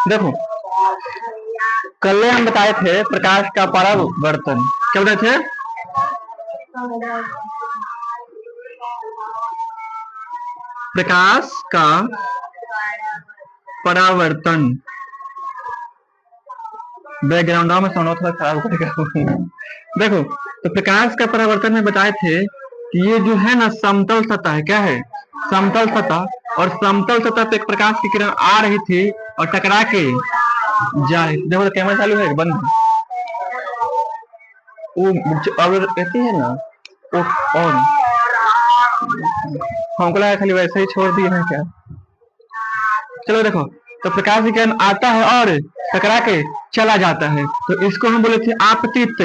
देखो, कल हम बताए थे प्रकाश का परावर्तन। क्या बताए थे? प्रकाश का परावर्तन। बैकग्राउंड में साउंड थोड़ा खराब करेगा। देखो, तो प्रकाश का परावर्तन में बताए थे कि ये जो है ना समतल सतह है। क्या है? समतल सतह। और समतल सतह पे एक प्रकाश की किरण आ रही थी और टकरा के जा रही थी। देखो, तो कैमरा चालू है बंद है? वो अगर कहती है ना वो ऑन, हमको लगा खाली वैसे ही छोड़ दिए हैं क्या। चलो देखो, तो प्रकाश विकिरण आता है और टकरा के चला जाता है, तो इसको हम बोले थे आपतित,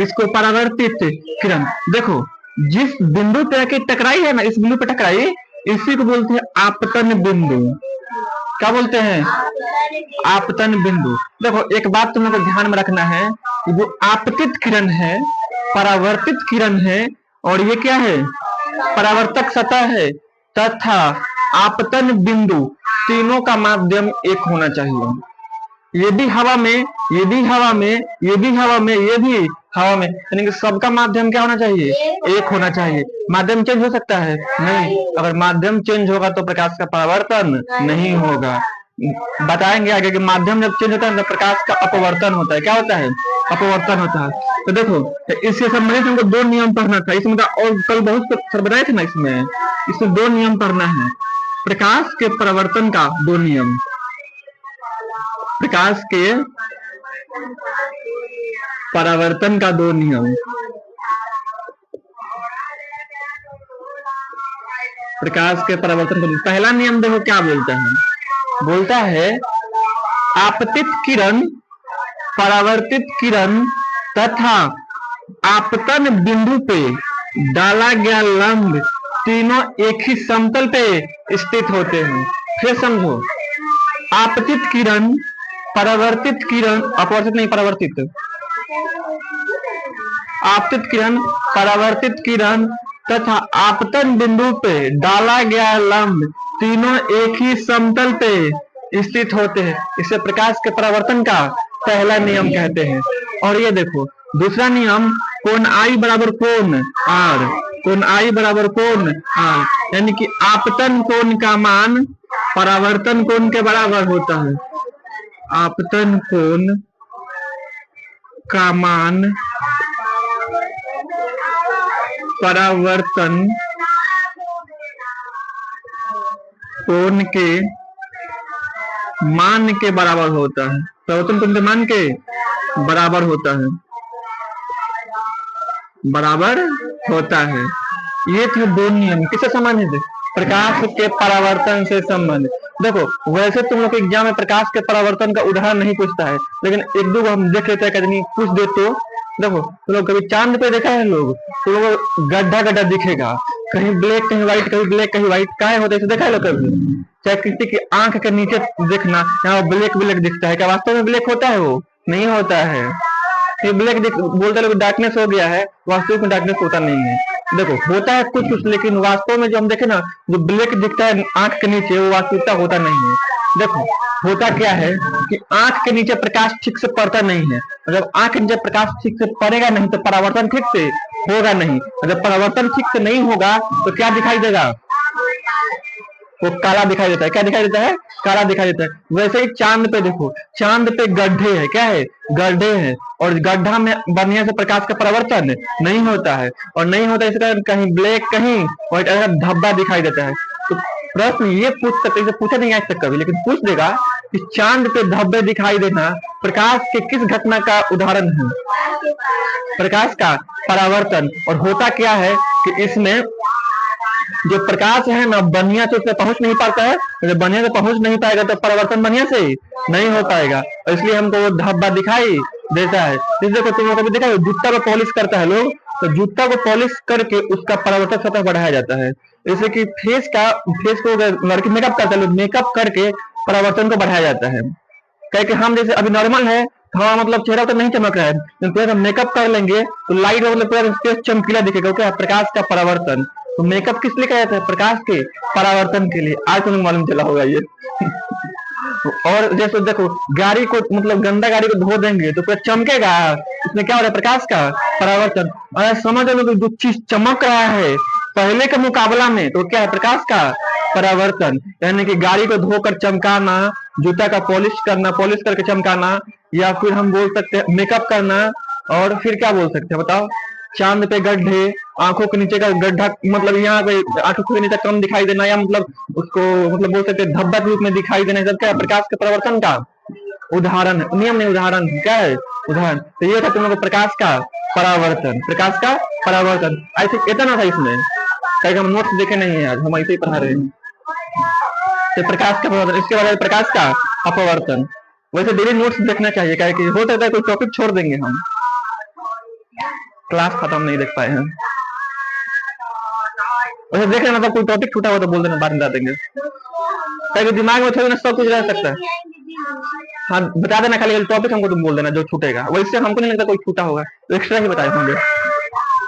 इसको परावर्तित किरण। देखो, जिस बिंदु पे आके टकराई है ना, इस बिंदु पे टकराई, इसी को बोलते हैं आपतन बिंदु। क्या बोलते हैं? आपतन बिंदु। देखो, एक बात तुम लोग को ध्यान में रखना है कि जो आपतित किरण है, परावर्तित किरण है, और ये क्या है? परावर्तक सतह है तथा आपतन बिंदु, तीनों का माध्यम एक होना चाहिए। ये भी हवा में, ये भी हवा में, ये भी हवा में, ये भी हवा में, यानी कि सबका माध्यम क्या होना चाहिए? एक होना चाहिए। माध्यम चेंज हो सकता है? नहीं। अगर माध्यम चेंज होगा तो प्रकाश का परावर्तन नहीं होगा। बताएंगे आगे कि माध्यम जब चेंज होता है तो प्रकाश का अपवर्तन होता है। क्या होता है? अपवर्तन होता है। तो देखो, इससे संबंधित हमको दो नियम पढ़ना था इसमें, और कल बहुत सर बताए थे ना, इसमें दो नियम पढ़ना है। प्रकाश के परावर्तन का दो नियम, प्रकाश के परावर्तन का दो नियम। प्रकाश के परावर्तन का पहला नियम देखो क्या बोलता है? बोलता है आपतित किरण, परावर्तित किरण तथा आपतन बिंदु पे डाला गया लंब, तीनों एक ही समतल पे स्थित होते हैं। फिर समझो, आपतित किरण, परावर्तित किरण, अपवर्तित नहीं परावर्तित, आपतित किरण, परावर्तित किरण तथा आपतन बिंदु पे डाला गया लंब, तीनों एक ही समतल पे स्थित होते हैं। इसे प्रकाश के परावर्तन का पहला नियम कहते हैं। और ये देखो, दूसरा नियम, कोण आई बराबर कोण आर, कोण आई बराबर कोण आर, यानी कि आपतन कोण का मान परावर्तन कोण के बराबर होता है। आपतन कोण का मान परावर्तन कोण के मान के बराबर होता है। परावर्तन कोण के मान के बराबर होता है, बराबर होता है। ये थे दो नियम। किससे संबंधित? प्रकाश के परावर्तन से संबंधित। देखो, वैसे तुम लोग एग्जाम में प्रकाश के परावर्तन का उदाहरण नहीं पूछता है, लेकिन एक दो हम देख लेते हैं, कहीं पूछ दे तो। देखो, तुम लोग कभी चांद पे देखा है लोग, तो लोग गड्ढा गड्ढा दिखेगा, कहीं ब्लैक कहीं व्हाइट, कहीं ब्लैक कहीं व्हाइट, क्या होता है देखा है लोग कभी? चाहे किसी की आंख के नीचे देखना, यहाँ ब्लैक ब्लैक दिखता है, क्या वास्तव में ब्लैक होता है? वो नहीं होता है। ये ब्लैक बोलते लोग डार्कनेस हो गया है, वास्तविक में डार्कनेस होता नहीं है। देखो, होता है कुछ कुछ, लेकिन वास्तव में जो हम देखे ना, जो ब्लैक दिखता है आंख के नीचे, वो वास्तविकता होता नहीं है। देखो, होता क्या है कि आंख के नीचे प्रकाश ठीक से पड़ता नहीं है। जब आंख के नीचे प्रकाश ठीक से पड़ेगा नहीं तो परावर्तन ठीक से होगा नहीं। जब परावर्तन ठीक से नहीं होगा तो क्या दिखाई देगा? वो काला दिखाई देता है। क्या दिखाई देता है? काला दिखाई देता है। वैसे ही चांद पे देखो, चांद पे गड्ढे है। क्या है? गड्ढे है, और गड्ढा में बढ़िया से प्रकाश का परावर्तन नहीं होता है, और नहीं होता इसका कहीं ब्लैक कहीं व्हाइट, धब्बा दिखाई देता है। तो प्रश्न ये पूछ सकते, इसे पूछा नहीं आज तक कभी, लेकिन पूछ देगा कि चांद पे धब्बे दिखाई देना प्रकाश के किस घटना का उदाहरण है? प्रकाश का परावर्तन। और होता क्या है कि इसमें जो प्रकाश है ना, बढ़िया से उसमें पहुंच नहीं पाता है। जब बढ़िया से पहुंच नहीं पाएगा तो परावर्तन बढ़िया से नहीं हो पाएगा, और इसलिए हमको वो धब्बा दिखाई देता है। देखो, तुम लोग कभी देखा है जूता को पॉलिश करता है लोग, तो जूता को पॉलिश करके उसका परावर्तक सतह बढ़ाया जाता है। जैसे कि फेस को लड़की मेकअप करता है, लोग मेकअप करके परावर्तन को बढ़ाया जाता है। कह के हम जैसे अभी नॉर्मल है, हाँ मतलब चेहरा तो नहीं चमक रहा है, लेकिन पूरा मेकअप कर लेंगे तो लाइट मतलब पूरा चमकीला दिखेगा। क्या? प्रकाश का परावर्तन। तो मेकअप किस लिए किया जाता है? प्रकाश के परावर्तन के लिए। आज तुम्हें मालूम चला होगा ये। और जैसे देखो गाड़ी को मतलब गंदा गाड़ी को धो देंगे तो पूरा चमकेगा, इसमें क्या हो रहा है? प्रकाश का परावर्तन। और समझ लो कि जो चीज चमक रहा है पहले के मुकाबला में तो क्या है? प्रकाश का परावर्तन। यानी कि गाड़ी को धोकर चमकाना, जूता का पॉलिश करके चमकाना, या फिर हम बोल सकते हैं मेकअप करना, और फिर क्या बोल सकते हैं बताओ? चांद पे गड्ढे, आंखों के नीचे का गड्ढा, मतलब यहाँ पे आंखों के नीचे कम दिखाई देना, या मतलब उसको मतलब बोल सकते हैं धब्बा के रूप में दिखाई देना, सब क्या है? प्रकाश के परिवर्तन का उदाहरण है, नियम नहीं उदाहरण। क्या है? उदाहरण। तो ये था तुम लोग प्रकाश का परावर्तन, प्रकाश का परावर्तन। आई थिंक इतना था इसमें, कहीं हम नोट्स देखे नहीं है, आज हम ऐसे ही पढ़ा रहे हैं। तो प्रकाश का परावर्तन, इसके बाद प्रकाश का अपवर्तन। वैसे डेली नोट्स देखना चाहिए, क्या कि हो सकता है कोई टॉपिक छोड़ देंगे हम, क्लास खत्म नहीं देख पाए हैं। वैसे देख लेना, तो कोई टॉपिक छूटा हुआ तो बोल देना, बाद में बता देंगे, ताकि दिमाग में थोड़ी ना सब कुछ रह सकता है। हाँ बता देना, खाली टॉपिक हमको तुम बोल देना जो छूटेगा, वैसे हमको नहीं लगता कोई छूटा होगा, तो एक्स्ट्रा ही बताए होंगे।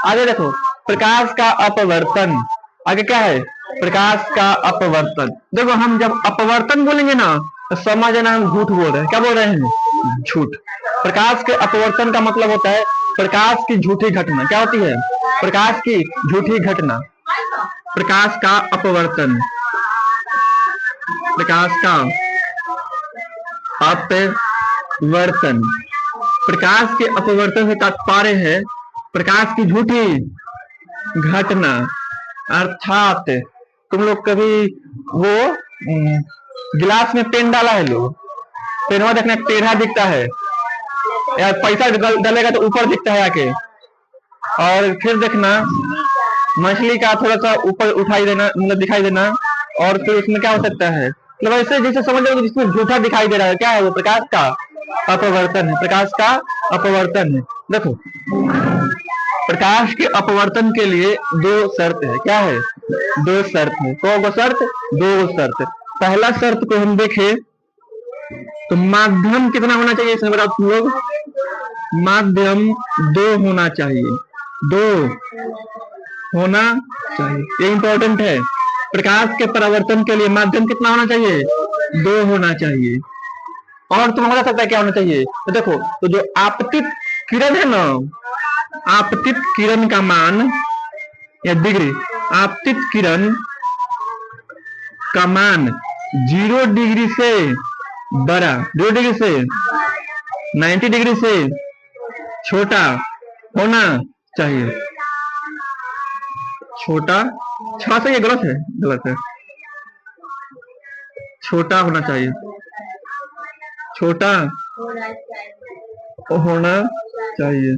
आगे देखो, प्रकाश का अपवर्तन। आगे क्या है? प्रकाश का अपवर्तन। देखो हम जब अपवर्तन बोलेंगे ना तो समझना हम झूठ बोल रहे हैं। क्या बोल रहे हैं? झूठ। प्रकाश के अपवर्तन का मतलब होता है प्रकाश की झूठी घटना। क्या होती है? प्रकाश की झूठी घटना। प्रकाश का अपवर्तन, प्रकाश का अपवर्तन। प्रकाश के अपवर्तन से तात्पर्य है प्रकाश की झूठी घटना। अर्थात तुम लोग कभी वो गिलास में पेन डाला है, लोग पेनवा देखना टेढ़ा दिखता है, या पैसा डालेगा तो ऊपर दिखता है आके, और फिर देखना मछली का थोड़ा सा ऊपर उठाई देना, मतलब दिखाई देना, और फिर उसमें क्या हो सकता है? मतलब ऐसे जैसे समझ लो जिसमें झूठा दिखाई दे रहा है। क्या है वो? प्रकाश का अपवर्तन है, प्रकाश का अपवर्तन है। देखो प्रकाश के अपवर्तन के लिए दो शर्त है। क्या है? दो शर्त है। कौन शर्त? दो शर्त। पहला शर्त को हम देखें तो माध्यम कितना होना चाहिए, इसमें बताओ तुम लोग? माध्यम दो होना चाहिए, दो होना चाहिए, ये इंपॉर्टेंट है। प्रकाश के परावर्तन के लिए माध्यम कितना होना चाहिए? दो होना चाहिए। और तुम्हें बता सकता है क्या होना चाहिए? तो देखो, तो जो आपतित किरण है ना, आपतित किरण का मान या डिग्री, आपतित किरण का मान 0 डिग्री से बड़ा, 0 डिग्री से 90 डिग्री से छोटा होना चाहिए। छोटा, अच्छा सही है, गलत है? गलत है, छोटा होना चाहिए, छोटा होना चाहिए।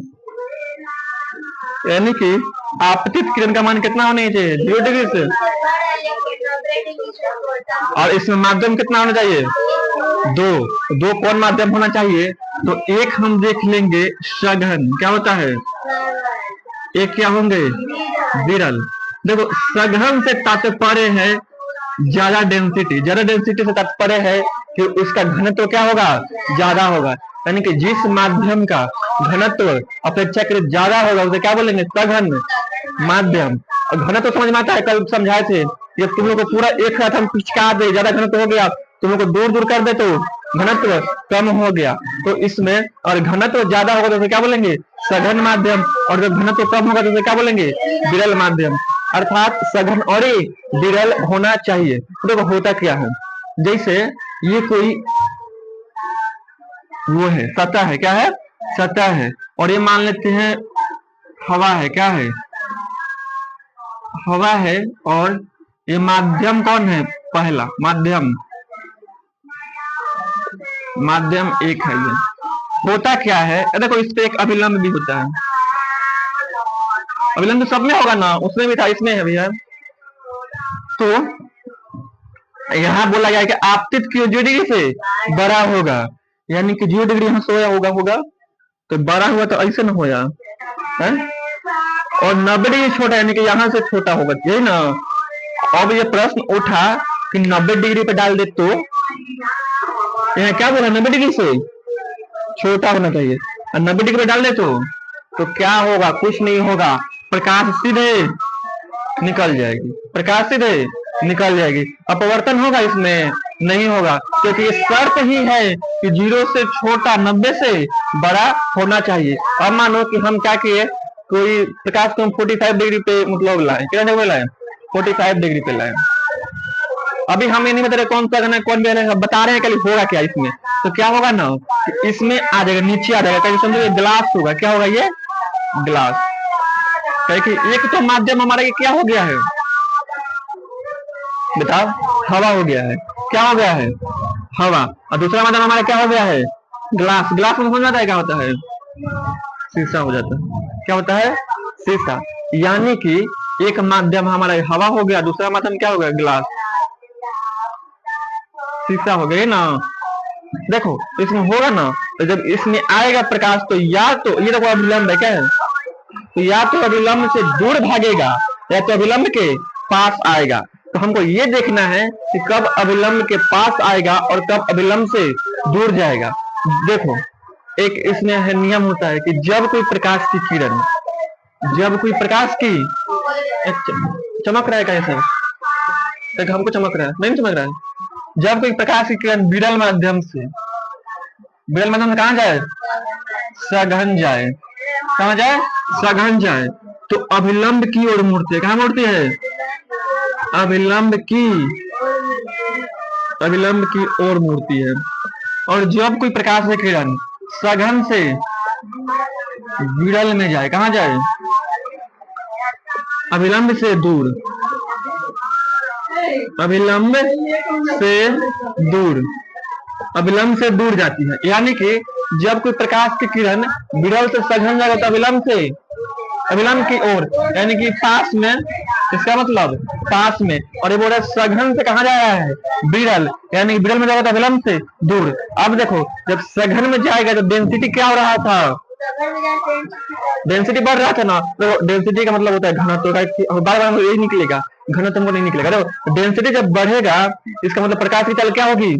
यानी कि आपतित किरण का मान कितना होना चाहिए? 0 डिग्री से। और इसमें माध्यम कितना होना चाहिए? दो। दो कौन माध्यम होना चाहिए? तो एक हम देख लेंगे सघन। क्या होता है? एक क्या होंगे? विरल। देखो सघन से तात्पर्य है ज्यादा डेंसिटी, ज्यादा डेंसिटी से तात्पर्य है कि उसका घनत्व क्या होगा? ज्यादा होगा। यानी कि जिस माध्यम का घनत्व अपेक्षाकृत ज्यादा होगा उसे क्या बोलेंगे? सघन माध्यम। और घनत्व समझ में आता है, कल समझाए थे, जब तुम लोग को पूरा एक साथ हम पिचका दे, ज्यादा घनत्व हो गया, तुम लोग को दूर दूर कर दे तो घनत्व कम हो गया। तो इसमें और घनत्व ज्यादा होगा तो उसे क्या बोलेंगे? सघन माध्यम। और जब घनत्व कम होगा तो उसे क्या बोलेंगे? विरल माध्यम। अर्थात सघन और विरल होना चाहिए। देखो होता क्या है, जैसे ये कोई वो है, सतह है। क्या है? सतह है। और ये मान लेते हैं हवा है। क्या है? हवा है। और ये माध्यम कौन है? पहला माध्यम, माध्यम एक है। ये होता क्या है? देखो इस पे एक अभिलंब भी होता है। अभिलंब सब में होगा ना, उसमें भी था, इसमें है भैया। तो यहाँ बोला गया है कि आपतित की 0 डिग्री से बड़ा होगा, यानी कि 0 डिग्री यहाँ सोया होगा तो बड़ा हुआ, तो ऐसे न होया है? और 90 डिग्री छोटा, यानी कि यहाँ से छोटा होगा, यही ना। अब ये प्रश्न उठा कि 90 डिग्री पे डाल दे तो यहाँ क्या बोला? 90 डिग्री से छोटा होना चाहिए। और 90 डिग्री पे डाल दे तो क्या होगा? कुछ नहीं होगा, प्रकाश सीधे निकल जाएगी, प्रकाश सीधे निकल जाएगी। अपवर्तन होगा इसमें? नहीं होगा, क्योंकि ये शर्त ही है कि 0 से छोटा 90 से बड़ा होना चाहिए। अब मानो कि हम क्या किए, कोई प्रकाश को हम 45 डिग्री पे मतलब लाए, कितना डिग्री लाए, 45 डिग्री पे लाए। अभी हम ये नहीं बता रहे कौन सा है कौन भी है, बता रहे हैं कल होगा क्या इसमें। तो क्या होगा ना, इसमें आ जाएगा, नीचे आ जाएगा, कहीं समझो ये ग्लास होगा। क्या होगा ये ग्लास, कि एक तो माध्यम हमारा ये क्या हो गया है, बताओ, हवा हो गया है। क्या हो गया है, हवा। और दूसरा माध्यम हमारा क्या हो गया है, ग्लास। ग्लास में समझ आता है क्या होता है, शीशा हो जाता है। क्या होता है, शीशा। यानी कि एक माध्यम हमारा हवा हो गया, दूसरा माध्यम क्या हो गया, ग्लास, शीशा हो गया ना। देखो इसमें होगा ना, तो जब इसमें आएगा प्रकाश तो या तो ये देखो अभिलंब है, क्या है, तो या तो अभिलंब से दूर भागेगा या तो अभिलंब के पास आएगा। तो हमको ये देखना है कि कब अभिलंब के पास आएगा और कब अभिलंब से दूर जाएगा। देखो एक इसमें है नियम होता है कि जब कोई प्रकाश की किरण, जब कोई प्रकाश की चमक रहा है, कैसे हमको चमक रहा है, नहीं चमक रहा है। जब कोई प्रकाश की किरण विरल माध्यम से, विरल माध्यम से कहाँ जाए, सघन जाए, कहाँ जाए, सघन जाए, तो अभिलंब की ओर मुड़ती है। कहाँ मुड़ती है, अभिलंब की, अभिलंब की ओर मुड़ती है। और जब कोई प्रकाश की किरण सघन से विरल में जाए, कहाँ जाए, अभिलंब से दूर, अभिलंब से दूर, अभिलंब से दूर जाती है। यानी कि जब कोई प्रकाश की किरण विरल से सघन जाएगा तो अभिलंब से, अभिलंब की ओर, यानी कि पास में, इसका मतलब पास में। और ये बोल रहा है सघन से कहाँ जा रहा है, विरल, यानी विरल में जाएगा तो अभिलंब से दूर। अब देखो जब सघन में जाएगा तो डेंसिटी क्या हो रहा था, डेंसिटी बढ़ रहा था ना। तो डेंसिटी का मतलब होता है घनत्व, बार बार यही निकलेगा, घनत्व को नहीं निकलेगा। तो डेंसिटी जब बढ़ेगा इसका मतलब प्रकाश की चाल क्या होगी,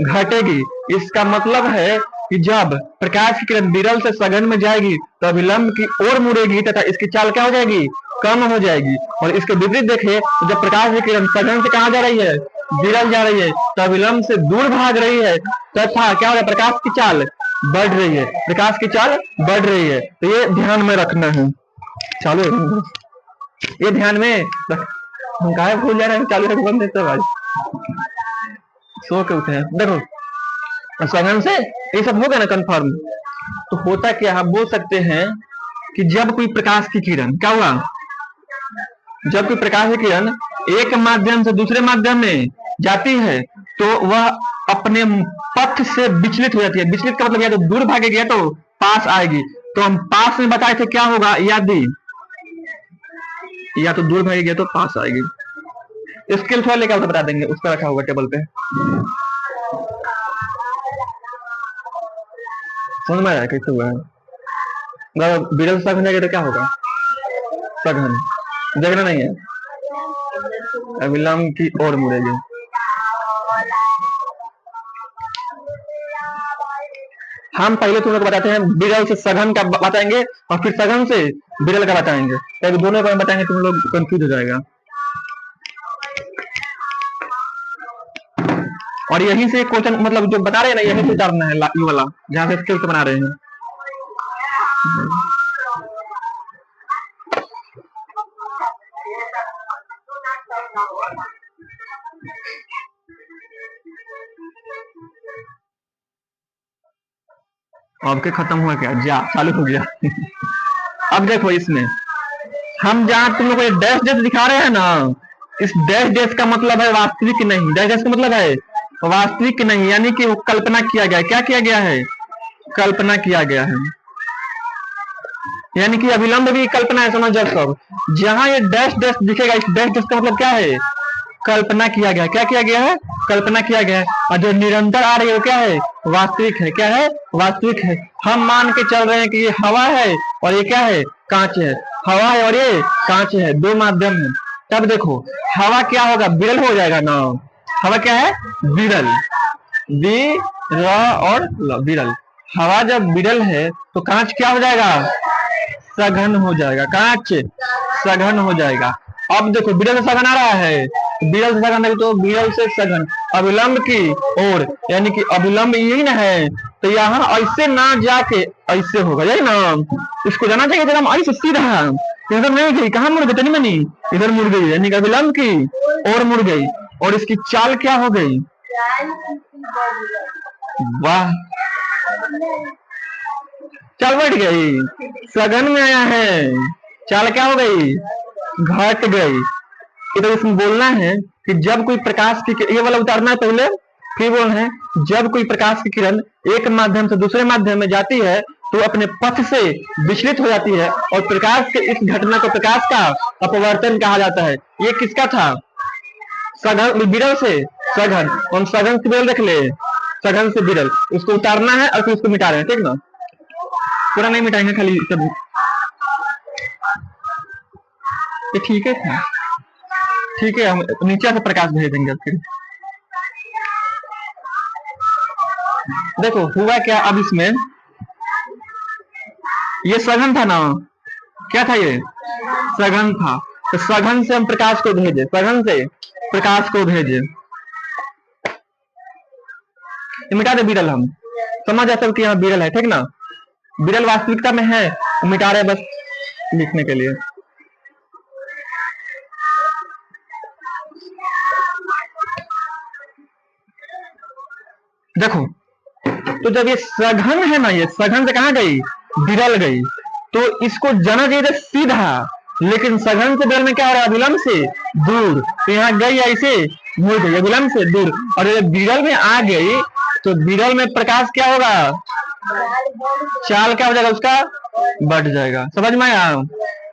घटेगी। इसका मतलब है कि जब प्रकाश की किरण विरल से सघन में जाएगी तो अभिलंब की ओर मुड़ेगी तथा इसकी चाल क्या हो जाएगी, कम हो जाएगी। और इसके विपरीत देखें तो जब प्रकाश की किरण सघन से कहाँ जा रही है, विरल जा रही है, तो अभिलंब से दूर भाग रही है तथा क्या हो रहा है, प्रकाश की चाल बढ़ रही है, प्रकाश की चाल बढ़ रही है। तो ये ध्यान में रखना है। चालू है, ये ध्यान में हम काहे भूल जा रहे हैं, चालू है बंद देते भाई, सो के उठे हैं। देखो सघन से ये सब हो गया ना कंफर्म। तो होता क्या, आप बोल सकते हैं कि जब कोई प्रकाश की किरण, क्या हुआ, जब कोई प्रकाश की किरण एक माध्यम से दूसरे माध्यम में जाती है तो वह अपने पथ से विचलित हो जाती है। विचलित का मतलब या तो दूर भागेगी या तो पास आएगी। तो हम पास में बताए थे क्या होगा, यदि या तो दूर भागेगी या तो पास आएगी। स्केल थोड़ा लेकर बता देंगे, उसका रखा होगा टेबल पे, समझ में आया कैसे हुआ है। विरल सघन जाएगा तो क्या होगा, सघन, देखना नहीं है, अभिलंब की ओर मुड़ेगी। हम पहले तुम लोग बताते हैं विरल से सघन का बताएंगे और फिर सघन से विरल का बताएंगे, तो दोनों का बताएंगे तुम लोग कंफ्यूज हो जाएगा। और यहीं से क्वेश्चन मतलब जो बता रहे हैं ना, यहीं से उतारना है ये वाला, जहां से स्केल से बना रहे हैं। आपके खत्म हुआ क्या, जा चालू हो गया। अब देखो इसमें हम जहां तुम लोग को डैश डैश दिखा रहे हैं ना, इस डैश डैश का मतलब है वास्तविक नहीं, डैश डैश का मतलब है वास्तविक नहीं, यानी कि वो कल्पना किया गया है। क्या किया गया है, कल्पना किया गया है। यानी कि अभिलंब भी कल्पना है, समझ जाओ सब। जहां ये डैश डैश दिखेगा, इस डैश डैश का मतलब क्या है, कल्पना किया गया। क्या किया गया है, कल्पना किया गया है। और जो निरंतर आ रही है वो क्या है, वास्तविक है। क्या है, वास्तविक है। हम मान के चल रहे हैं कि ये हवा है और ये क्या है, कांच है। हवा है और ये कांच है, दो माध्यम है। तब देखो हवा क्या होगा, विरल हो जाएगा ना। हवा क्या है, विरल, और विरल। हवा जब विरल है तो कांच क्या हो जाएगा, सघन हो जाएगा, कांच सघन हो जाएगा। अब देखो विरल से सघन आ रहा है, विरल से सघन देखो तो विरल से सघन अविलंब की ओर, यानी कि अविलंब यही ना है, तो यहाँ ऐसे ना जाके ऐसे होगा, यही ना, इसको जाना चाहिए जरा हम ऐसे सीधा, इधर नहीं गई, कहाँ मुड़ गई, तनी मनी इधर मुड़ गई, यानी कि अविलंब की और मुड़ गई, और इसकी चाल क्या हो गई, वाह, चाल बढ़ गई, सघन में आया है, चाल क्या हो गई, घट गई। तो इसमें बोलना है कि जब कोई प्रकाश की, ये वाला उतारना है पहले, फिर बोलना है जब कोई प्रकाश की किरण एक माध्यम से दूसरे माध्यम में जाती है तो अपने पथ से विचलित हो जाती है, और प्रकाश के इस घटना को प्रकाश का अपवर्तन कहा जाता है। ये किसका था, सघन, विरल से सघन, हम सघन से विरल देख ले, सघन से विरल, उसको उतारना है और फिर उसको मिटा रहे हैं, ठीक ना, पूरा नहीं मिटाएंगे खाली सब, ये ठीक है था, ठीक है, हम नीचे से प्रकाश भेज देंगे फिर। देखो हुआ क्या, अब इसमें ये सघन था ना, क्या था ये, सघन था, तो सघन से हम प्रकाश को भेजे, सघन से प्रकाश को भेजे, मिटा दे विरल, हम समझ जाते कि यहाँ विरल है, ठीक ना, विरल वास्तविकता में है, मिटा रहे बस लिखने के लिए। देखो तो जब ये सघन है ना, ये सघन से कहा गई, विरल गई, तो इसको जाना चाहिए सीधा, लेकिन सघन से विरल में क्या हो रहा है, विलंब से दूर, तो यहाँ गई ऐसे मुड़ गई, विलंब से दूर, और जब विरल में आ गई तो विरल में प्रकाश क्या होगा, चाल क्या हो जाएगा उसका, बढ़ जाएगा, समझ में आया,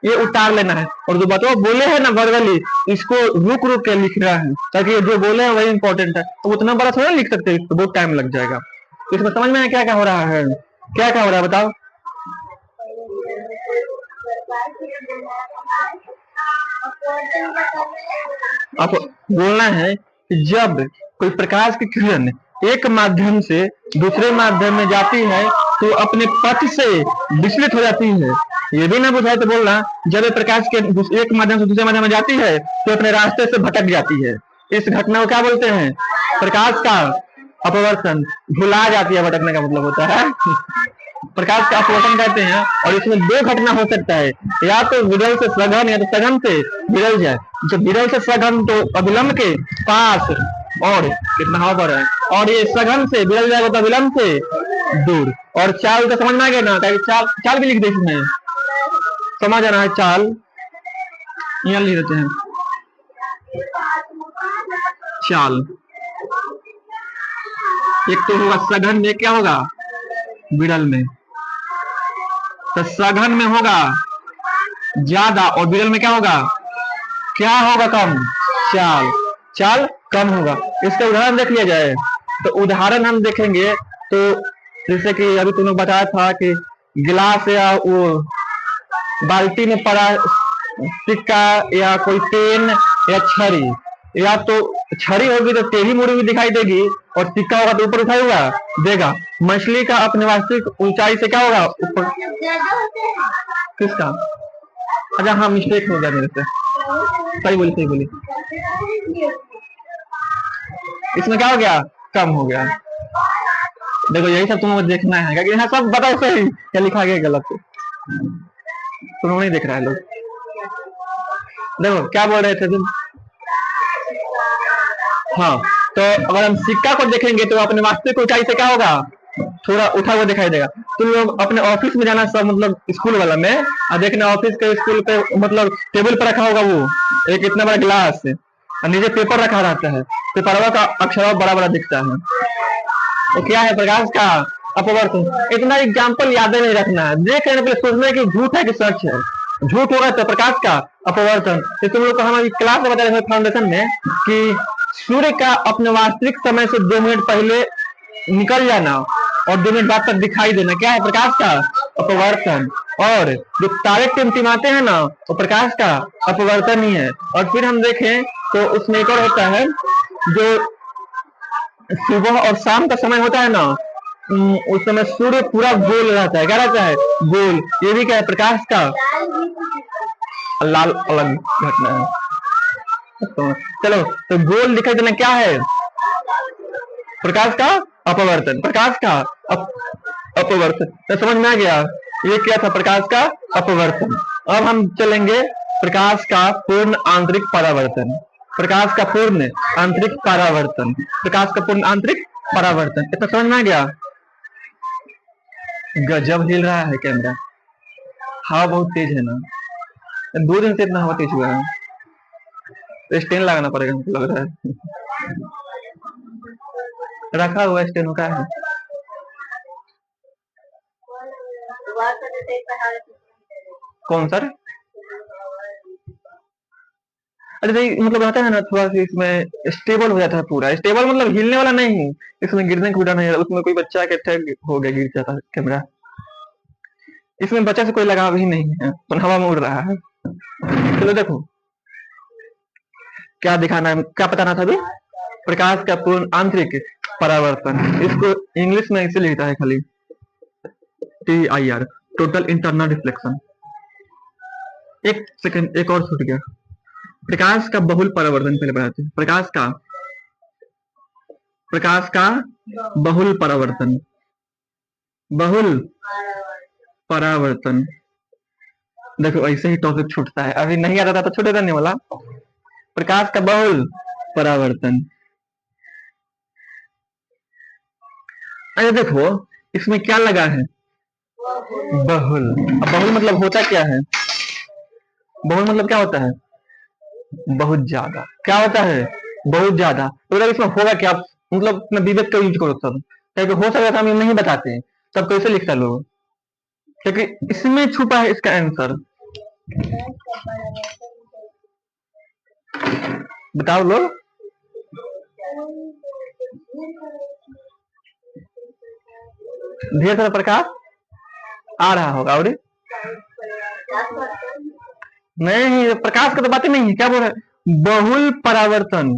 ये उतार लेना है। और जो बताओ बोले है ना वर्गली, इसको रुक रुक के लिख रहा है, ताकि जो बोले हैं वही इंपॉर्टेंट है, तो उतना बड़ा थोड़ा लिख सकते हैं, बहुत टाइम लग जाएगा। तो इसमें समझ में क्या क्या हो रहा है, क्या क्या हो रहा है बताओ, आप बोलना है कि जब कोई प्रकाश की किरण एक माध्यम से दूसरे माध्यम में जाती है तो अपने पथ से विचलित हो जाती है, ये भी ना बुझाए तो बोलना जब प्रकाश के एक माध्यम से दूसरे माध्यम में जाती है तो अपने रास्ते से भटक जाती है, इस घटना को क्या बोलते हैं, प्रकाश का अपवर्तन, भुला जाती है, भटकने का मतलब होता है प्रकाश का अपवर्तन कहते हैं। और इसमें दो घटना हो सकता है, या तो विरल से सघन या तो सघन से विरल जाए, जब विरल से सघन तो अविलंब के पास, और कितना हवा बढ़ रहा है, और ये सघन से विरल जाएगा तो अविलंब से दूर, और चाल तो समझ में आ गया ना, चाल चाल भी लिख दे इसमें, समझ आ रहा है, चाल यहाँ लिख देते हैं, चाल एक तो होगा सघन में, क्या होगा विरल में, तो सघन में होगा ज्यादा और विरल में क्या होगा, क्या होगा कम, चाल, चाल कम होगा। इसका उदाहरण देख लिया जाए, तो उदाहरण हम देखेंगे तो जैसे कि अभी तुमने बताया था कि गिलास या वो बाल्टी में पड़ा सिक्का या कोई पेन या छड़ी, या तो छड़ी होगी तो टेढ़ी मुड़ी हुई दिखाई देगी और सिक्का होगा तो ऊपर उठाया हुआ देगा। मछली का अपने वास्तविक ऊंचाई से क्या होगा, ऊपर, किसका, अच्छा हाँ मिस्टेक हो गया मेरे से, सही बोली सही बोली, इसमें क्या हो गया, कम हो गया। देखो यही सब तुम्हें देखना है, क्योंकि यहाँ सब बताओ सही क्या लिखा गया गलत, तुम नहीं देख रहा है लोग। देखो क्या बोल रहे थे तुम, हाँ, तो अगर हम सिक्का को देखेंगे तो अपने वास्तविक ऊंचाई से क्या होगा, थोड़ा उठा हुआ दिखाई देगा। तुम लोग अपने ऑफिस में जाना, सब मतलब स्कूल वाला में, और देखना ऑफिस के स्कूल पे मतलब टेबल पर रखा होगा वो एक इतना बड़ा गिलास, और नीचे पेपर रखा रहता है, पेपरवा का अक्षर बड़ा बड़ा दिखता है, तो क्या है, प्रकाश का अपवर्तन। इतना एग्जाम्पल याद नहीं रखना है, देख लेने पहले सोचना कि झूठ है कि सच है, झूठ होगा तो प्रकाश का अपवर्तन। तो तुम लोग को हमारी क्लास में बता रहे थे फाउंडेशन में कि सूर्य का अपने वास्तविक समय से 2 मिनट पहले निकल जाना और 2 मिनट बाद तक दिखाई देना, क्या है, प्रकाश का अपवर्तन। और जो तारे टिमटिमाते हैं ना, वो प्रकाश का अपवर्तन ही है। और फिर हम देखें तो उसमें एक और होता है, जो सुबह और शाम का समय होता है ना, उस समय सूर्य पूरा गोल रहता है, क्या रहता है, गोल, ये भी क्या है, प्रकाश का लाल अलग घटना है। चलो, तो गोल दिखाई देना क्या है? प्रकाश का अपवर्तन। प्रकाश का अपवर्तन तो समझ में आ गया। ये क्या था? प्रकाश का अपवर्तन। अब हम चलेंगे प्रकाश का पूर्ण आंतरिक परावर्तन। प्रकाश का पूर्ण आंतरिक परावर्तन। प्रकाश का पूर्ण आंतरिक परावर्तन, इतना समझ में आ गया? गजब हिल रहा है कैमरा। हवा बहुत तेज है ना, 2 दिन से इतना हवा तेज हुआ है, तो स्टैंड लगाना पड़ेगा हमको लग रहा है। रखा हुआ स्टैंड का है। कौन सर? अरे भाई मतलब रहता है ना थोड़ा सा इसमें स्टेबल हो जाता है, पूरा स्टेबल मतलब हिलने वाला नहीं, इसमें गिरने कूदा नहीं, उसमें कोई बच्चा के ठग हो गया गिर जाता है कैमरा। इसमें बच्चा से कोई लगाव ही नहीं है, तो हवा में उड़ रहा है। चलो देखो क्या दिखाना है, क्या बताना था अभी? प्रकाश का पूर्ण आंतरिक परावर्तन। इसको इंग्लिश में इसे लिखता है खाली TIR, टोटल इंटरनल रिफ्लेक्शन। एक सेकंड, एक और छूट गया। प्रकाश का बहुल परावर्तन पहले बताते हैं। प्रकाश का बहुल परावर्तन। बहुल परावर्तन, देखो ऐसे ही टॉपिक छूटता है, अभी नहीं आता था तो छूटेगा नहीं वाला। प्रकाश का बहुल परावर्तन। अरे देखो इसमें क्या लगा है? बहुल। अब बहुल मतलब होता क्या है? बहुल मतलब क्या होता है? बहुत ज्यादा। क्या होता है? बहुत ज्यादा। तो मतलब इसमें होगा क्या? मतलब अपना विवेक का यूज करो सब, क्योंकि हो सकता है हम ये नहीं बताते, तब कैसे लिखता लोग, क्योंकि इसमें छुपा है इसका आंसर। बताओ लोग। ढेर सारा प्रकाश आ रहा होगा, और नहीं, प्रकाश का तो बात ही नहीं है। क्या बोल रहे? बहुल परावर्तन।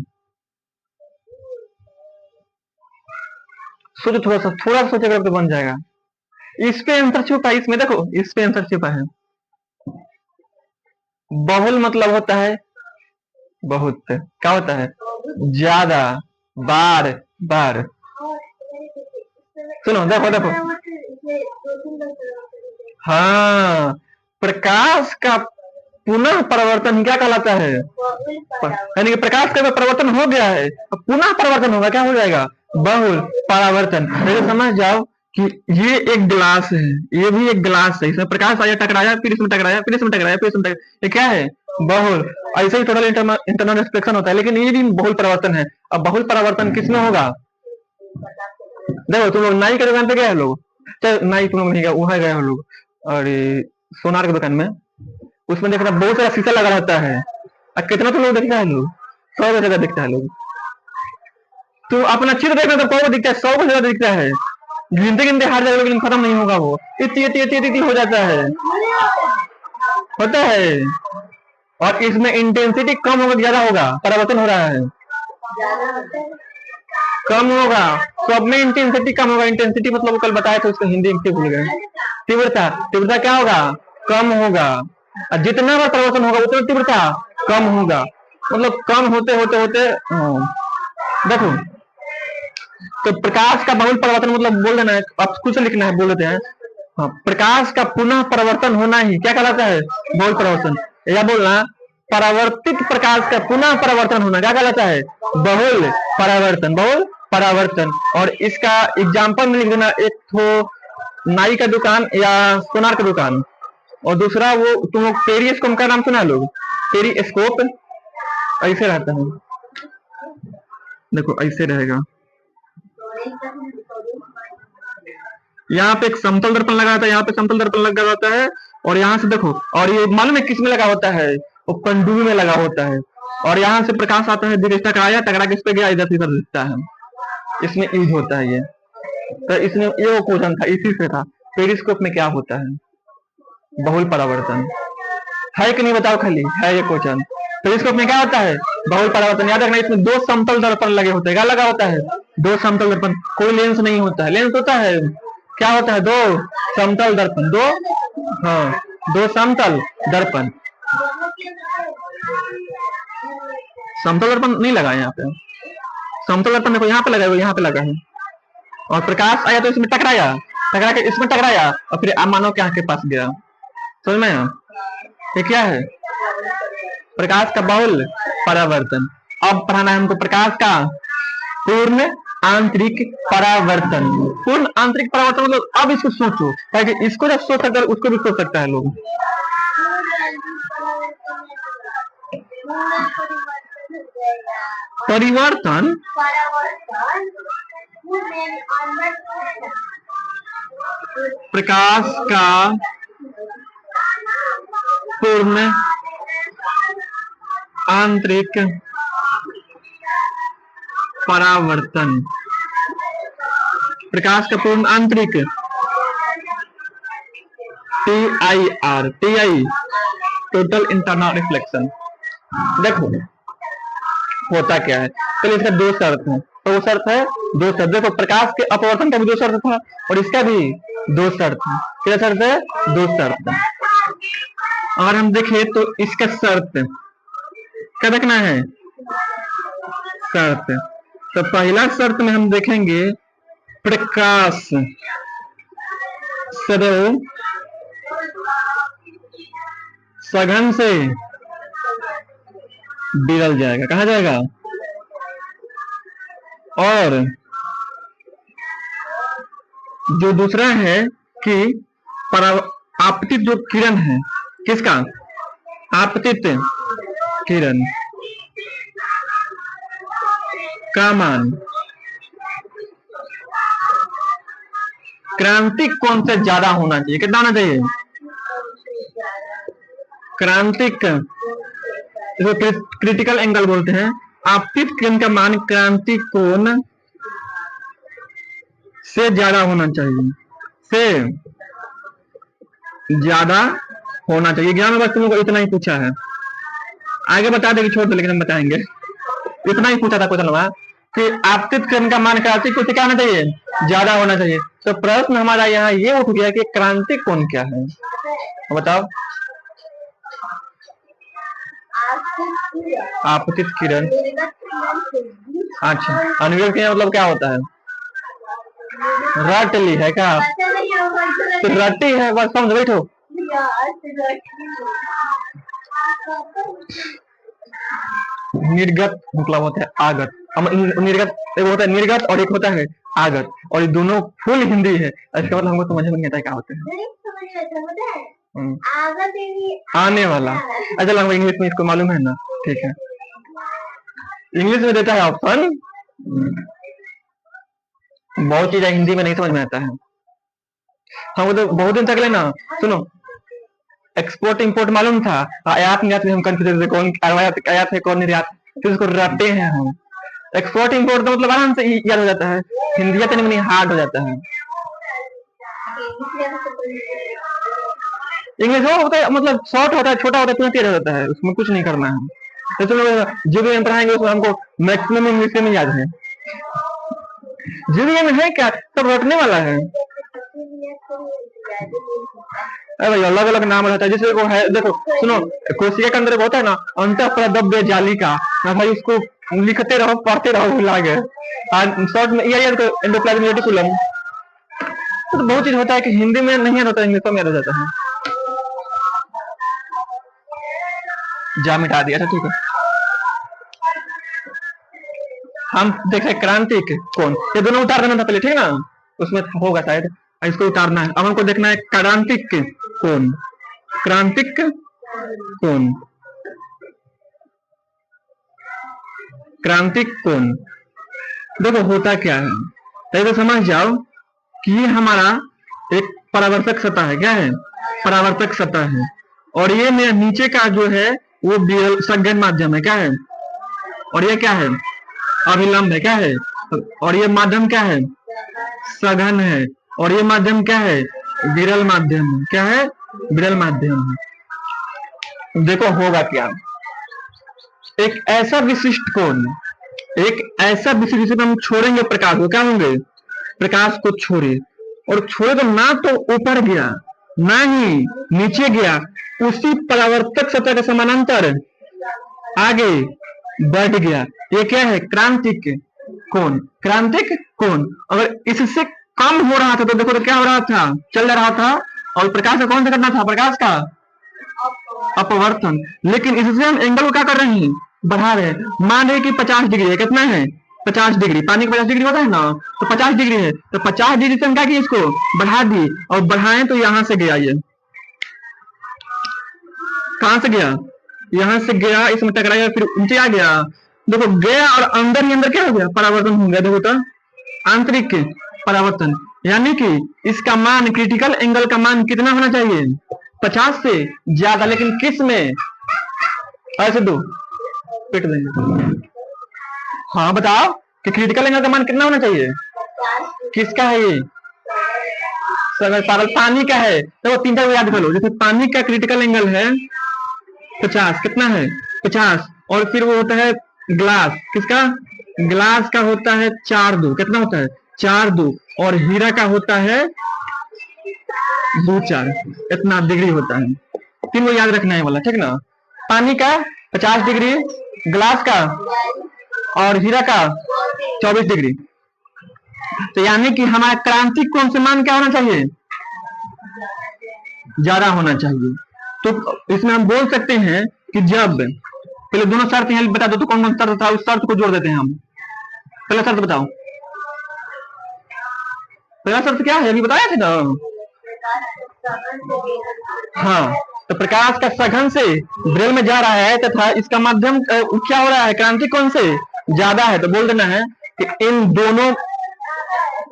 सोचो थोड़ा सा सोचेगा तो बन जाएगा। इस पे आंसर छुपा है, इसमें देखो इस पे आंसर छुपा है। बहुल मतलब होता है बहुत, क्या होता है? ज्यादा, बार बार। सुनो देखो देखो, हाँ, प्रकाश का पुनः परिवर्तन क्या कहलाता है? यानी कि प्रकाश का परिवर्तन हो गया है, पुनः परिवर्तन होगा, क्या हो जाएगा? बहुल परावर्तन। तो समझ जाओ कि ये एक गिलास है, ये भी एक गिलास है, इसमें प्रकाश आया, टकराया, फिर इसमें टकराया, फिर इसमें टकराया, फिर इसमें टकराया, ये क्या है? बहुल। ऐसे ही टोटल इंटरनल रिफ्लेक्शन होता है, लेकिन ये भी बहुल परिवर्तन है। अब बहुल परिवर्तन किसमें होगा? देखो तुम लोग नाई के दुकान पे गए हो लोग, चाहे नाई तुम लोग नहीं गए, वहां गए हो लोग, और सोनार की दुकान में, उसमें देखना बहुत सारा शीशा लगा रहता है, और कितना तो लोग देखता है लोग, 100 जगह दिखता है लोग। तो अपना चित्र देखना तो 100 दिखता है, 100 को ज्यादा दिखता है, गिनते गिनते हार जाएगा लेकिन खत्म नहीं होगा वो, इतनी इतनी इतनी इतनी हो जाता है, होता है। और इसमें इंटेंसिटी कम होगा ज्यादा होगा? परिवर्तन हो रहा है, कम होगा। सब में इंटेंसिटी कम होगा। इंटेंसिटी मतलब कल बताया था, उसको हिंदी में भूल गए। तीव्रता, तीव्रता क्या होगा? कम होगा। और जितना बार परिवर्तन होगा उतना तीव्रता कम होगा, मतलब कम होते होते होते देखो। तो प्रकाश का बहुल परिवर्तन मतलब बोल देना है, आप कुछ लिखना है, बोल देते हैं। हाँ, प्रकाश का पुनः परिवर्तन होना ही क्या कहलाता है? बहुल परिवर्तन। या बोलना परावर्तित प्रकाश का पुनः परिवर्तन होना क्या कहलाता है? बहुल परावर्तन। बहुल परावर्तन। और इसका एग्जाम्पल में लिख देना, एक तो नाई का दुकान या सोनार का दुकान, और दूसरा वो तुम लोग पेरिस्कोप का नाम सुना लोग? पेरिस्कोप ऐसे रहता है, देखो ऐसे रहेगा। यहाँ पे एक समतल दर्पण लगा होता है, यहाँ पे समतल दर्पण लगा होता है, और यहाँ से देखो, और ये मालूम है किस में लगा होता है? वो पनडुब्बी में लगा होता है, और यहाँ से प्रकाश आता है, धीरे टकराया, टकरा के इस पे गया, इधर से इधर दिखता है, इसमें यूज होता है ये। तो इसमें ये वो क्वेश्चन था, इसी से था। पेरिस्कोप में क्या होता है? बहुल परावर्तन है कि नहीं बताओ, खाली है ये क्वेश्चन। पेरिस्कोप में क्या होता है? बहुल परावर्तन। याद रखना, इसमें 2 समतल दर्पण लगे होते हैं। क्या लगा होता है? 2 समतल दर्पण। कोई लेंस नहीं होता है, लेंस होता है, क्या होता है? 2 समतल दर्पण, 2, हाँ, 2 समतल दर्पण। समतल दर्पण नहीं लगा है यहाँ पे, समतल दर्पण देखो यहाँ पे लगा है, यहाँ पे लगा है, और प्रकाश आया तो इसमें टकराया, टकरा के इसमें टकराया और फिर मानव के आंख के पास गया। समझ में आया? ये क्या है? प्रकाश का बहुल परावर्तन। अब पढ़ाना है हमको प्रकाश का पूर्ण आंतरिक परावर्तन। पूर्ण आंतरिक परावर्तन मतलब अब इसको सोचो, ताकि इसको जब सोच सकता है उसको भी सोच सकता है लोग। परिवर्तन प्रकाश का पूर्ण आंतरिक परावर्तन। प्रकाश का पूर्ण आंतरिक TIR, TI total internal reflection. देखो होता क्या है, चलिए इसका दो शर्त है, तो वो शर्त है दो शर्त। देखो प्रकाश के अपवर्तन का भी दो शर्त था और इसका भी दो शर्त है। क्या शर्त है? दो शर्त। अगर हम देखें तो इसका शर्त क्या देखना है? शर्त। तो पहला शर्त में हम देखेंगे प्रकाश सदैव सघन से बिरल जाएगा। कहा जाएगा? और जो दूसरा है कि आपतित जो किरण है, किसका? आपतित किरण का मान क्रांतिक कोण से ज्यादा होना चाहिए। कितना होना चाहिए? क्रांतिक, क्रिटिकल एंगल बोलते हैं। आपतित किरण का मान क्रांतिक कोण से ज्यादा होना चाहिए, से ज्यादा होना चाहिए। ज्ञान में तुम लोग इतना ही पूछा है, आगे बता देंगे, छोड़ दे, लेकिन हम बताएंगे। इतना ही पूछा था क्वेश्चन में कि आपतित किरण का मान क्रांतिक कोण से क्या होना चाहिए? ज्यादा होना चाहिए। तो प्रश्न हमारा यहाँ ये उठ गया कि क्रांतिक कोण क्या है? बताओ। आपतित किरण। अच्छा, अनिर्गत किरण मतलब क्या होता है? रट ली है क्या? तो रटी है, बस समझ बैठो। निर्गत मतलब होता है आगत। निर्गत एक होता है निर्गत और एक होता है आगत, और ये दोनों फुल हिंदी है। इसका मतलब हमको समझ में नहीं आता क्या होता है। आने वाला। अच्छा लगभग इंग्लिश में इसको मालूम है ना? ठीक है, इंग्लिश में देता है ऑप्शन। बहुत चीज हिंदी में नहीं समझ में आता है हमको। तो बहुत दिन तक लेना सुनो, एक्सपोर्ट इंपोर्ट मालूम था, आयात निर्यात में हम कंफ्यूज थे, कौन आयात है कौन निर्यात, फिर उसको रटते हैं हम। एक्सपोर्ट इंपोर्ट तो मतलब आराम से याद हो जाता है, हिंदी तो नहीं हार्ड हो जाता है। इंग्लिश हो होता है मतलब शॉर्ट होता है, छोटा होता है, तुरंत याद हो जाता है, उसमें कुछ नहीं करना है। तो जो भी हम पढ़ाएंगे उसमें हमको मैक्सिमम इंग्लिश में याद है। जीवीए में है क्या, सब रटने वाला है। अरे भाई अलग अलग नाम रहता है, जैसे को है, देखो सुनो, कोशिका के अंदर होता है ना अंतःप्रदव्य जालिका, भाई उसको लिखते रहो पढ़ते रहो भुला गए। शॉर्ट में एंडोप्लाज्म रेटिकुलम। तो बहुत चीज होता है कि हिंदी में नहीं याद होता, इंग्लिश में याद हो जाता है। जा मिटा दिया था, ठीक है। हम देखे क्रांतिक कोण, ये दोनों उतार देना था पहले, ठीक है ना, उसमें होगा शायद, इसको उतारना है। अब हमको देखना है क्रांतिक कोण। क्रांतिक कोण, क्रांतिक कोण देखो होता क्या है, तो समझ जाओ कि ये हमारा एक परावर्तक सतह है। क्या है? परावर्तक सतह है, और ये मेरा नीचे का जो है वो सघन माध्यम है। क्या है? और ये क्या है? अभिलंब है। क्या है? और ये माध्यम क्या है? सघन है। और ये माध्यम क्या है? विरल माध्यम है। क्या है? विरल माध्यम है। देखो होगा क्या, एक ऐसा विशिष्ट कोण, एक ऐसा विशिष्ट जिसमें हम छोड़ेंगे प्रकाश को, क्या होंगे? प्रकाश को छोड़े, और छोड़े तो ना तो ऊपर गया ना ही नीचे गया, उसी परावर्तक सतह के समानांतर आगे बढ़ गया। ये क्या है? क्रांतिक कोण। क्रांतिक कोण। अगर इससे कम हो रहा था तो देखो तो क्या हो रहा था? चल रहा था। और प्रकाश का कौन सा करना था? प्रकाश का अपवर्तन। लेकिन इससे हम एंगल को क्या कर रहे हैं? बढ़ा रहे हैं। मान रहे कि 50 डिग्री है। कितना है? 50 डिग्री। पानी का 50 डिग्री होता है ना, तो 50 डिग्री है, तो 50 डिग्री से हम क्या किए? इसको बढ़ा दिए। और बढ़ाएं तो यहां से गया, ये कहां से गया? यहां से गया, इसमें टकराया, फिर नीचे आ गया। देखो गया और अंदर ही अंदर क्या हो गया? परावर्तन हो गया। देखो तो आंतरिक परावर्तन। यानी कि इसका मान, क्रिटिकल एंगल का मान कितना होना चाहिए? 50 से ज्यादा। लेकिन किस में? ऐसे दो पिट देंगे। हाँ बताओ कि क्रिटिकल एंगल का मान कितना होना चाहिए? किसका है ये? पागल, पानी का है। तो तीन चार याद कर लो। जैसे पानी का क्रिटिकल एंगल है 50। कितना है? 50। और फिर वो होता है ग्लास। किसका? ग्लास का होता है 4-2। कितना होता है? 4-2। और हीरा का होता है 2-4। इतना डिग्री होता है। तीन को याद रखना है वाला, ठीक ना? पानी का 50 डिग्री, ग्लास का और हीरा का 24 डिग्री। तो यानी कि हमारा क्रांतिक कोण से मान क्या होना चाहिए? ज्यादा होना चाहिए। तो इसमें हम बोल सकते हैं कि जब, पहले दोनों शर्त यहाँ बता दो तो कौन कौन शर्त था, उस शर्त को जोड़ देते हैं हम। पहला शर्त बताओ। पहला शर्त क्या है? अभी बताया था ना। हाँ, तो प्रकाश का सघन से ब्रेल में जा रहा है तथा इसका माध्यम क्या हो रहा है? क्रांतिक कोण से ज्यादा है। तो बोल देना है कि इन दोनों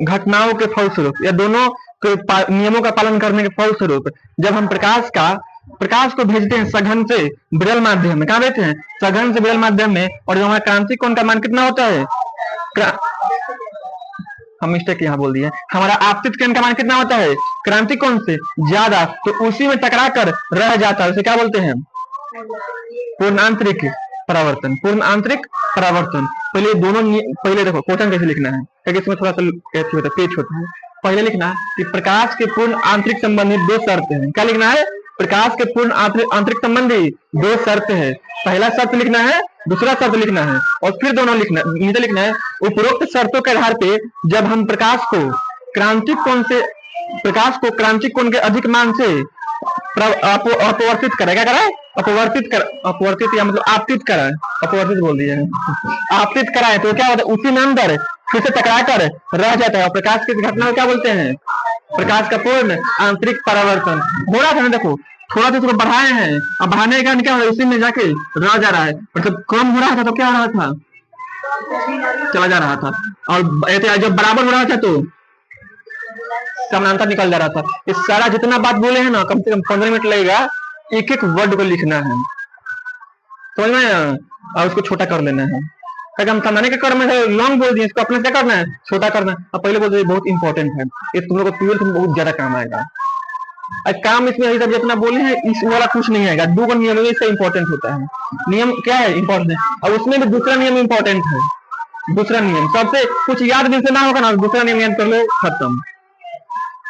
घटनाओं के फलस्वरूप या दोनों के नियमों का पालन करने के फलस्वरूप जब हम प्रकाश को भेजते हैं सघन से विरल माध्यम में, कहा भेजते हैं? सघन से विरल माध्यम में। और जो हमारा क्रांतिक कोण का मान कितना होता है? हम मिस्टेक यहाँ बोल दिए। हमारा आपतित किरण का मान कितना होता है? क्रांतिक कोण से ज्यादा। तो उसी में टकरा कर रह जाता है, उसे क्या बोलते हैं? पूर्ण आंतरिक परावर्तन। पूर्ण आंतरिक परावर्तन। पहले दोनों, पहले देखो क्वेश्चन कैसे लिखना है, क्योंकि इसमें थोड़ा सा पेच होता है। पहले लिखना कि प्रकाश के पूर्ण आंतरिक संबंधी दो शर्त हैं। क्या लिखना है? प्रकाश के पूर्ण आंतरिक संबंधी दो शर्त है। पहला शर्त लिखना है, दूसरा शर्त लिखना है, और फिर दोनों लिखना, नीचे लिखना है। उपरोक्त शर्तों के आधार पे जब हम प्रकाश को क्रांतिक कोण के अधिक मान से अपवर्तित करें, क्या करें? अपवर्तित या मतलब आपतित कराए, अपवर्तित बोल दिया है, आपतित कराए तो क्या होता है? उसी में अंदर फिर से टकरा कर रह जाता है। और प्रकाश की घटना को क्या बोलते हैं? प्रकाश का पूर्ण आंतरिक परावर्तन। हो रहा था ना, देखो थोड़ा सा इसको बढ़ाए हैं, अब बढ़ाने के कारण क्या हो रहा है? उसी में जाके रह जा रहा है। मतलब कम हो रहा था तो क्या हो रहा था? चला जा रहा था। और जब बराबर हो रहा था तो समानांतर निकल जा रहा था। इस सारा जितना बात बोले हैं ना, कम से कम 15 मिनट लगेगा एक एक वर्ड को लिखना है, समझ में? और उसको छोटा कर लेना है। हम समझाने के क्रम में लॉन्ग बोल दिए, इसको अपने क्या करना है? छोटा करना है। अब पहले बोल दिए बहुत इंपॉर्टेंट है, ये तुम लोग को 12th में बहुत ज्यादा काम आएगा। काम इसमें अभी तक जितना बोले हैं इस वाला कुछ नहीं आएगा। दो का नियम इसका इंपॉर्टेंट होता है। नियम क्या है? इंपॉर्टेंट है। और उसमें भी दूसरा नियम इंपॉर्टेंट है। दूसरा नियम सबसे कुछ याद भी से ना होगा ना, दूसरा नियम याद कर लो, खत्म।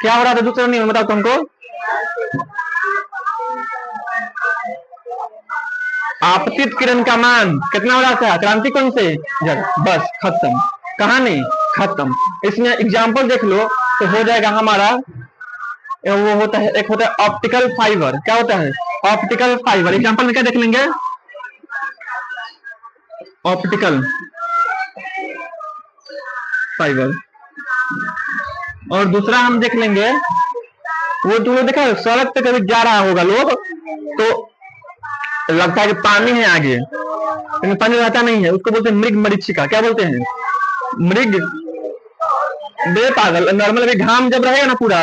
क्या हो रहा था दूसरा नियम बताओ तुमको? आपतित किरण का मान कितना हो रहा था? क्रांतिक कोण से ज्यादा। बस खत्म, कहानी खत्म। इसमें एग्जाम्पल देख लो तो हो जाएगा हमारा। वो होता है, एक होता है ऑप्टिकल फाइबर। क्या होता है? Optical fibre. एग्जाम्पल में क्या देख लेंगे? Optical fibre. और दूसरा हम देख लेंगे, वो तुम लोग देखा सड़क पे कभी जा रहा होगा लोग तो लगता है कि पानी है आगे, लेकिन पानी रहता नहीं है, उसको बोलते हैं मृग मरीचिका। क्या बोलते हैं? मृग। बे पागल, नॉर्मल अभी घाम जब रहेगा ना पूरा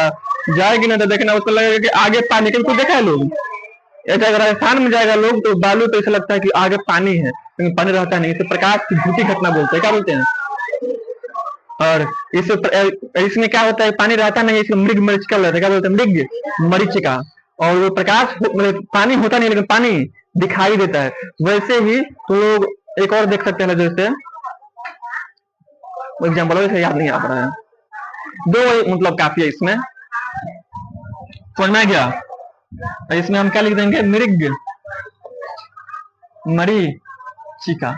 जाएगी ना तो देखना उसको लगेगा कि आगे पानी। क्योंकि देखा है लोग, अगर राजस्थान में जाएगा लोग तो बालू पे ऐसा लगता है कि आगे पानी है, लेकिन पानी रहता नहीं। इसे प्रकाश की झूठी घटना बोलते हैं। क्या बोलते हैं? और इसमें क्या होता है? पानी रहता नहीं, इसमें मृग मरीचिका रहता है। क्या बोलते हैं? मृग मरीचिका। और वो प्रकाश मतलब पानी होता नहीं, लेकिन पानी दिखाई देता है। वैसे ही तो लोग एक और देख सकते हैं, जैसे एग्जाम्पल वैसे याद नहीं आ रहा है, दो मतलब काफी है इसमें, समझ में आ गया? इसमें हम क्या लिख देंगे? मृग मरीचिका।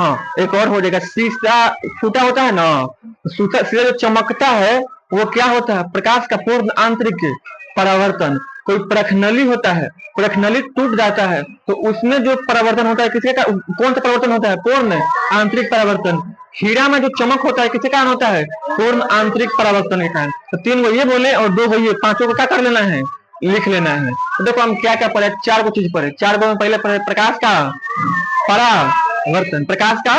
हाँ एक और हो जाएगा, शीशा छूटा होता है ना, शीशा जो चमकता है वो क्या होता है, प्रकाश का पूर्ण आंतरिक परावर्तन। कोई प्रखनली होता है, प्रखनली टूट जाता है तो उसमें जो परावर्तन होता है किसके का, कौन सा परिवर्तन होता है, पूर्ण आंतरिक परावर्तन। हीरा में जो चमक होता है किसके कारण होता है, पूर्ण आंतरिक परावर्तन के कारण। तो 3 गो ये बोले और 2 गो ये, 5 को क्या कर लेना है, लिख लेना है। तो देखो हम क्या क्या पढ़े, 4 गो चीज पढ़े। 4 गो में पहले पढ़े प्रकाश का परावर्तन, प्रकाश का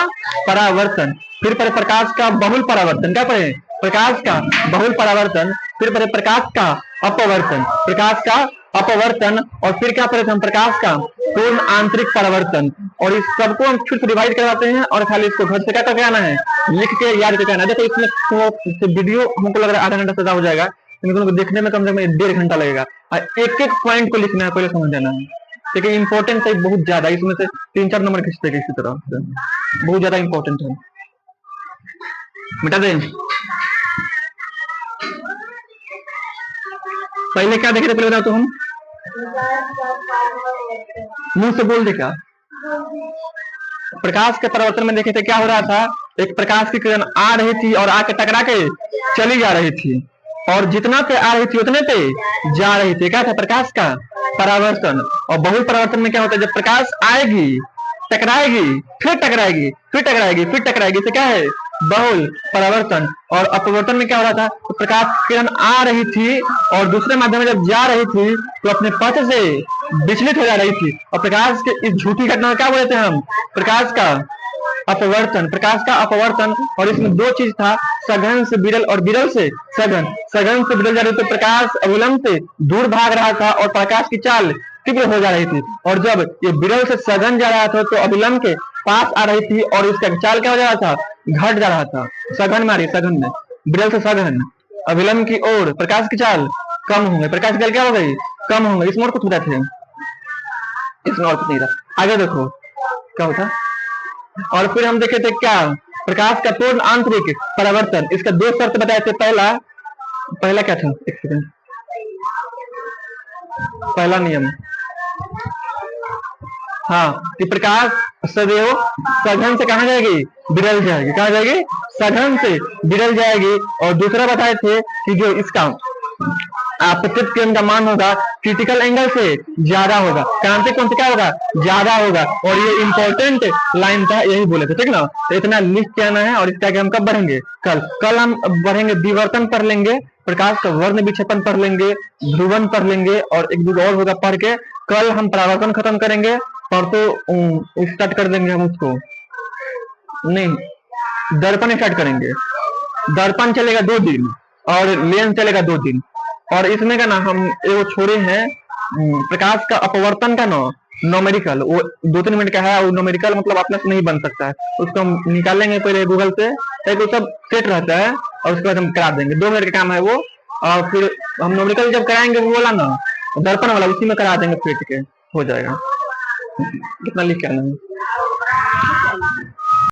परावर्तन, फिर पढ़े प्रकाश का बहुल परावर्तन, क्या पढ़े, प्रकाश का बहुल परावर्तन, फिर पढ़े प्रकाश का अपवर्तन, प्रकाश का अपवर्तन, और फिर क्या पढ़े थे हम, प्रकाश का पूर्ण आंतरिक परावर्तन। और इस सबको हम फिर से डिवाइड करवाते हैं और खाली इसको घर से क्या करके आना है, लिख के याद करके आना है। देखो इसमें तो वीडियो हमको लग रहा है आधा घंटा से ज्यादा हो जाएगा, लेकिन देखने में कम से कम 1.5 घंटा लगेगा। एक एक पॉइंट को लिखना है, पहले समझ जाना है, क्योंकि इंपॉर्टेंट है बहुत ज्यादा, इसमें से 3-4 नंबर खींचते हैं इसी तरह से, बहुत ज्यादा इंपॉर्टेंट है। मिटा दें, पहले क्या देखे थे, पहले बताओ तो हम, मुंह से बोल दे क्या, प्रकाश के परिवर्तन में देखे थे क्या हो रहा था, एक प्रकाश की किरण आ रही थी और आके टकरा के चली जा रही थी, और जितना पे आ रही थी उतने पे जा रही थी, क्या था, प्रकाश का परावर्तन। और बहुल परावर्तन में क्या होता है, जब प्रकाश आएगी, टकराएगी, फिर टकराएगी, फिर टकराएगी, फिर टकराएगी, तो क्या है, बहुल परावर्तन। और अपवर्तन में क्या हो रहा था, तो प्रकाश किरण आ रही थी और दूसरे माध्यम में जब जा रही थी तो अपने पथ से विचलित हो जा रही थी, और प्रकाश के इस झूठी घटना को क्या बोलते हैं हम, प्रकाश का अपवर्तन, प्रकाश का अपवर्तन। और इसमें 2 चीज था, सघन से विरल और विरल से सघन। सघन से विरल जा रही तो प्रकाश अविलंब से दूर भाग रहा था और प्रकाश की चाल तीव्र हो जा रही थी, और जब ये विरल से सघन जा रहा था तो अविलंब के पास आ रही थी और इसका चाल क्या हो जा रहा था, घट जा रहा था। सघन मारी, सघन में विरल से सघन, अविलंब की ओर प्रकाश की चाल कम हो गई, प्रकाश की चाल क्या हो गई, कम हो गई। इसमें और कुछ बताते हैं, इसमें और कुछ नहीं था, आगे देखो क्या होता। और फिर हम देखे थे क्या, प्रकाश का पूर्ण आंतरिक परावर्तन, इसका 2 शर्त बताए थे। पहला क्या था, एक सेकंड, पहला नियम, हाँ, कि प्रकाश सदैव सघन से कहां जाएगी, विरल जाएगी, कहां जाएगी, सघन से विरल जाएगी। और दूसरा बताए थे कि जो इसका आपतित किरण का मान होगा क्रिटिकल एंगल से ज्यादा होगा, क्रांतिक कोण से क्या होगा, ज्यादा होगा। और ये इंपॉर्टेंट लाइन था, यही बोले थे, ठीक ना। तो इतना लिख के आना है, और इसका आगे हम कब बढ़ेंगे, कल हम बढ़ेंगे, विवर्तन पढ़ लेंगे, प्रकाश का वर्ण विक्षेपण पढ़ लेंगे, ध्रुवन पढ़ लेंगे, और एक दो और होगा पढ़ के कल हम परावर्तन खत्म करेंगे। परसों स्टार्ट कर देंगे हम उसको, नहीं, दर्पण स्टार्ट करेंगे। दर्पण चलेगा 2 दिन और लेंस चलेगा 2 दिन। और इसमें का ना हम एगो छोड़े हैं प्रकाश का अपवर्तन का ना नोमेरिकल, वो 2-3 मिनट का है, वो नोमेरिकल मतलब अपने से नहीं बन सकता है, उसको हम निकालेंगे पहले गूगल से, वो सब सेट रहता है, और उसके बाद हम करा देंगे। 2 मिनट का काम है वो। और फिर हम नोमेरिकल जब कराएंगे वो वाला ना दर्पण वाला, उसी में करा देंगे, फिट के हो जाएगा। कितना लिख के आना है,